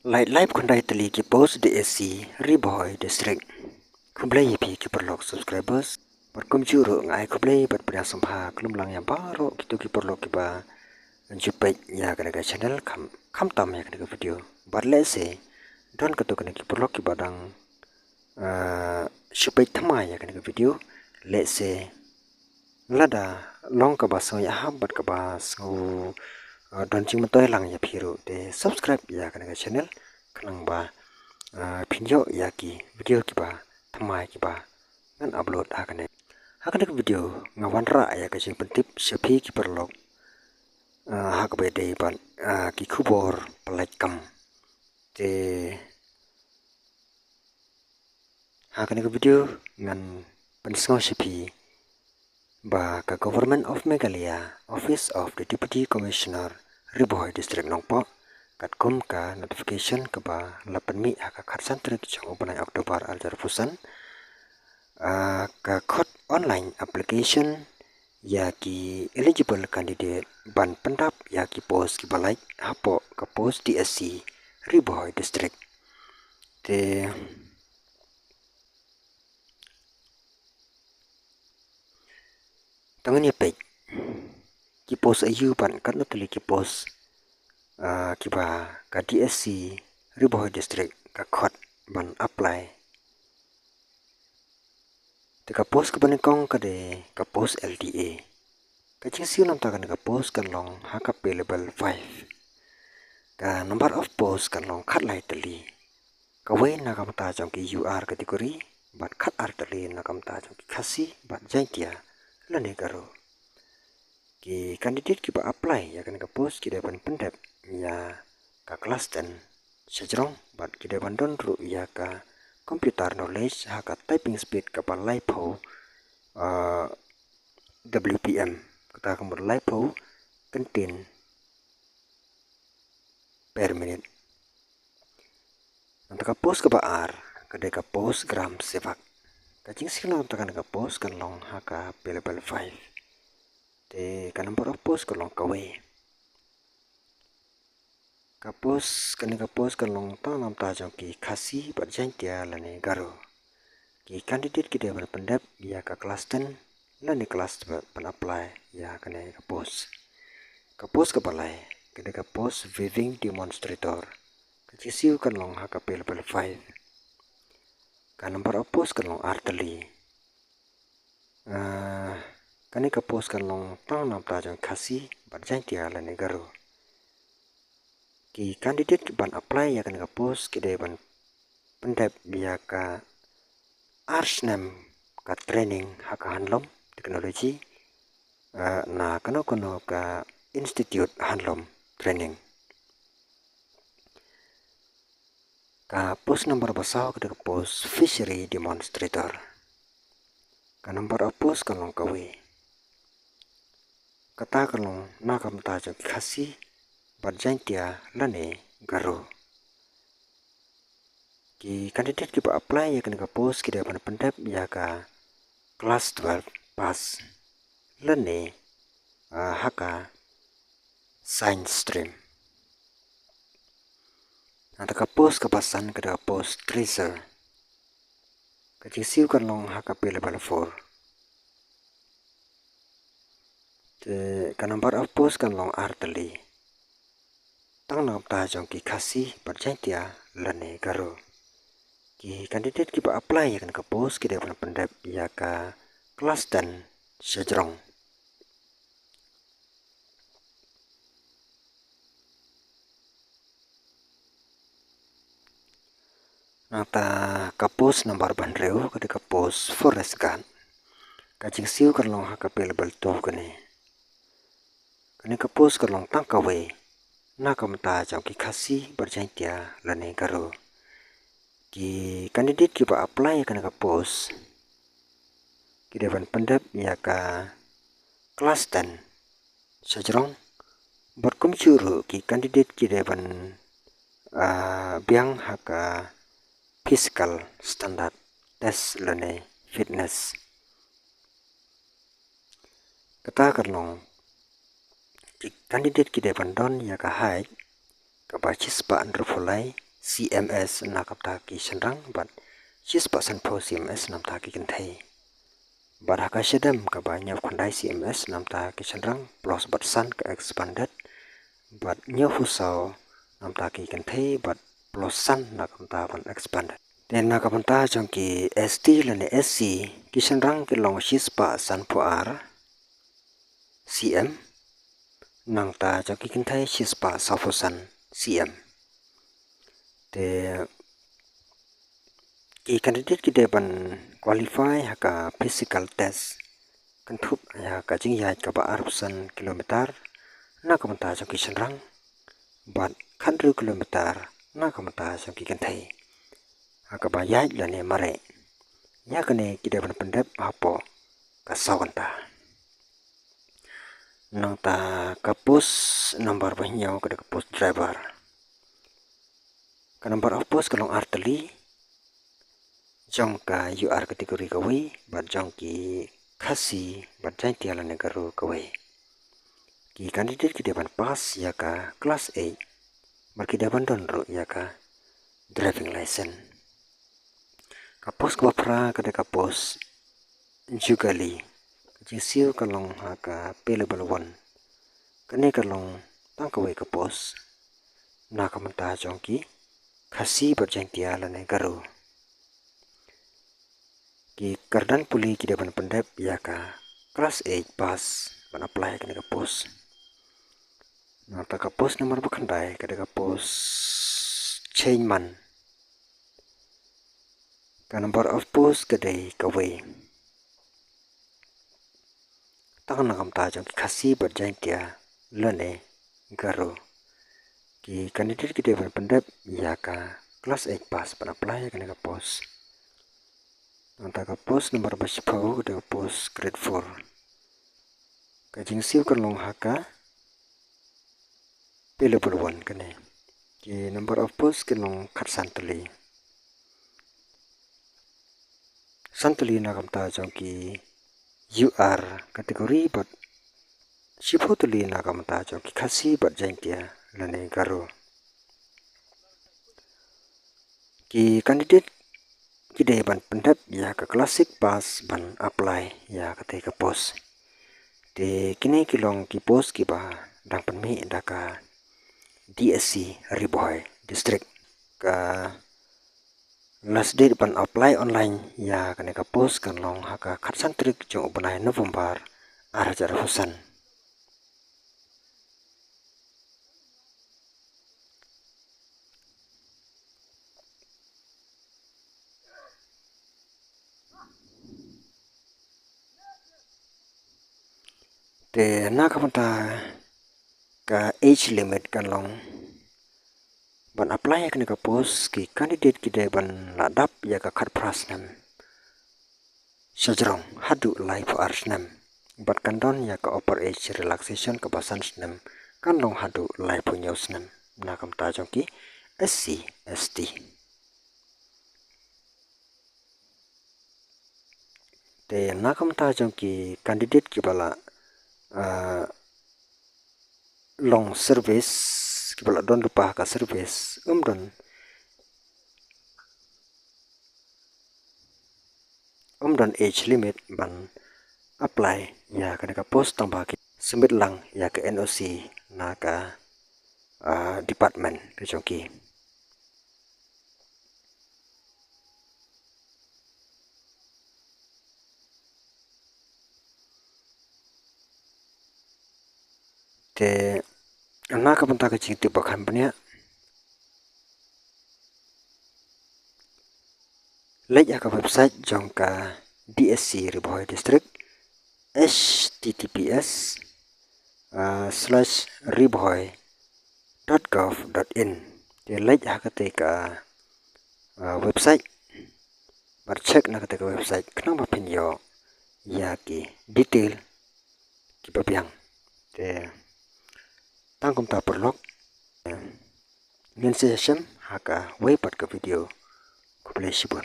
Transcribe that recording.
Light live kondai tali ki post DSC Riboy District. Kublai pi ki perlok subscribers. Berkum juru ngai kublai bat pria sampha kelum lang yang baru gitu ki perlok ki ba jupai ya kena channel kam tam ya kena video. Barle se don ketu kena ki perlok ki badang jupai thama ya kena video. Le se lada long ka baso ya habat ka bas ngu don ching matoy lang ya phiru te subscribe ya kena channel kenang ba video ya ki video ki ba thamai ki ba ngan upload hakane video ngawanra ya ka jing pentip sepi ki perlok hak be dei ban ki khubor palai kam te hakane video ngan pensngo sepi ba ka Government of Meghalaya Office of the Deputy Commissioner Riboy District Nongpo kat kum ka notification ke ba lapan mi haka khatsan trik chong upanai Oktober aljar pusan ka khot online application ya ki eligible candidate ban pendap ya ki post ki balai hapo ka post DSC Riboy District te tangan ya pek ki post ayu ban kan tuli ki post ki ba ka DSC Riboy District ka khot ban apply te ka post ka banikong ka de ka post LDA ka jingsiu lam ta ka post kan long haka level 5 ka number of post kan long khat lai tali ka we na ka ta jong ki UR category bat khat ar tali na kam ta jong ki khasi bat jaitia lane karo ki candidate ki ba apply ya kan ka post ki de ban pendep ya ka kelas 10 sejrong bat ki de ban don ru ya ka computer knowledge haka typing speed ka pa lai pho WPM kita akan berlai pho content per minute nanti ka post ke baar kedai ka post gram sevak kajing sila untuk ka post kan long haka level 5 te ka number of post kan long kawe ka post kan long ta nam ta jong ki khasi bat jang tia lane garo ki candidate ki de berpendap ya ka kelas 10 lane kelas ban apply ya kane ka post ke balai kedai ka post viewing demonstrator kajisiu kan long haka level 5 ka number of post kan long artali kani ka post kan long tang nam ta jong khasi bat jang tia lane garo ki candidate ban apply ya kan ka post ki de ban pendap ya ka arsnem ka training haka hanlom teknologi na kano ka institute hanlom training ka post number basau ke post fishery demonstrator ka number of post kalong kawe kata kalong na kam ta jong khasi barjang tia lane garo ki candidate ki ba apply ya kan ka post ki ban pendap ya ka class 12 pass lane haka science stream nanti ka post ke pasan ke post tracer ka jisiu kan long haka level 4 te ka number of post kan long artali tang nam ta jong ki khasi barjang tia lane garo ki candidate ki ba apply ya kan ka post ki ban pendap ya ka kelas 10 sejrong nata ka post number ban reu ka ka post forest guard ka jingsiu kan long haka level 2 kani ka post kan long tang ka we na kam ta jong ki khasi barjang tia lane garo ki candidate ki ba apply kan ka post ki devan pendap ya ka kelas 10 sejrong berkum curu ki candidate ki devan biang haka physical standard test lane fitness kata kan long ki candidate ki devan don ya ka height ka bacis pa androfulai CMS nakap ta ki shenrang bat 6% pro CMS nam ta ki kentai bat haka shedam ka ba nyap khandai CMS nam ta ki shenrang plus bat san ka expanded bat nyap husau nam ta ki kentai bat plus san nakam ta ban expanded then nakam ta jong ki ST lane SC ki shenrang ki long 6% pro R CM nang ta jong ki kentai 6% CM te ki candidate ki deban qualify haka physical test kan thup ya ka jing ya ka ba arsan kilometer na ka mata jong ki shenrang bat 100 kilometer na ka mata jong ki kentai haka ba ya la ne mare ya kane ki deban pendep hapo ka sawanta nang ta kapus number banyaw ka kapus driver ka number of post kalong arteli jong ka UR kategori kawai bat jong ki khasi bat jai tiala negaro kawai ki candidate ki deban pass ya ka class 8 bat ki deban donro ya ka driving license kapos ko pra ka de kapos jugali jisiu kalong ha ka pelable 1 kane kalong tang kawai kapos na kamanta jong ki khasi bat jai tiala negaro ki kardan puli ki depan pendep ya ka kelas 8 pass ban apply ka kapos na ta kapos nomor bakandai ka kapos chainman ka number of post ka dei kawai ta na kam ta jong ki khasi bat jai tia lane garo ki candidate ki depan pendep ya ka kelas 8 pass ban apply ka kapos nanta kapos nomor basipau ka kapos grade 4 kajing siu kalong haka pelable 1 kane ki number of post kalong khat santali na kamta jong ki UR kategori bat sipotuli na kamta jong ki khasi bat jengtia lane garo ki candidate ki de ban pendap ya ka classic pass ban apply ya ka te ka post te kini kilong ki post ki ba dang penmi da ka DSC Riboy district ka last date ban apply online ya kane ka post kan long haka khatsan trik jong banai November arajar husan te na ka mata ka age limit kan long ban apply ka post ki candidate ki de ban ladap ya ka khat prasnam sajrong hadu life arsnam bat kandon ya ka upper age relaxation ka basan snam kan long hadu life nyosnam na kam ta jong ki SC ST te na kam ta jong ki candidate ki bala long service kibala don lupa ka service umdon age limit ban apply ya ka post tambah ki submit lang ya ka NOC na ka department ke jongki te na ka banta ka chiti bakhan bania lek ya ka website jong ka DSC Riboy district https://riboy.gov.in te lek ya ka te ka website bar check na ka te ka website knang ba pin yo ya ki detail ki babyang te tangkum ta perlok ngin session haka way pat ka video ko play sibon